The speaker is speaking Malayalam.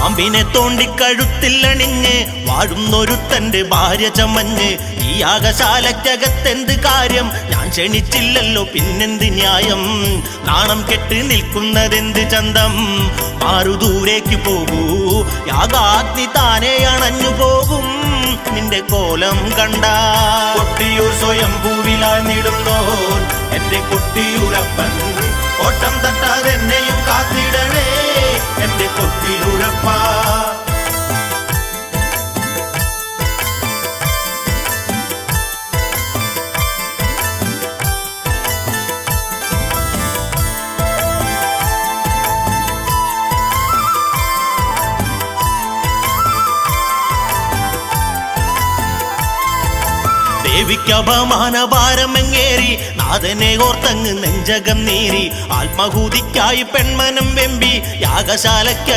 പാമ്പിനെ തോണ്ടിക്കഴുത്തിലണിഞ്ഞ് വാഴുന്നൊരുത്തന്റെ ഭാര്യ ചമഞ്ഞ് ഈ യാഗശാലയ്ക്കകത്തെന്ത് കാര്യം? ഞാൻ ക്ഷണിച്ചില്ലല്ലോ പിന്നെന്ത് ന്യായം? നാണം കെട്ട് നിൽക്കുന്നതെന്ത് ചന്തം? മാറു ദൂരേക്ക് പോകൂ, യാഗാഗ്നി താനെ അണഞ്ഞു പോകും നിന്റെ കോലം കണ്ട. കൊട്ടിയൂർ സ്വയംഭൂവിലാഴ്ന്നിടുന്നോ എന്റെ കൊട്ടിയൂരപ്പൻ, ഓട്ടം തട്ടാതെന്നെയും കാത്തിടണേ എന്റെ കൊട്ടിയൂരപ്പ. ദേവിക്കപമാനഭാരമെങ്ങേറി നാഥനെ ഓർത്തങ്ങ് നെഞ്ചകം നീറി ആത്മഹൂതിക്കായി പെൺമനം വെമ്പി യാഗശാലയ്ക്ക്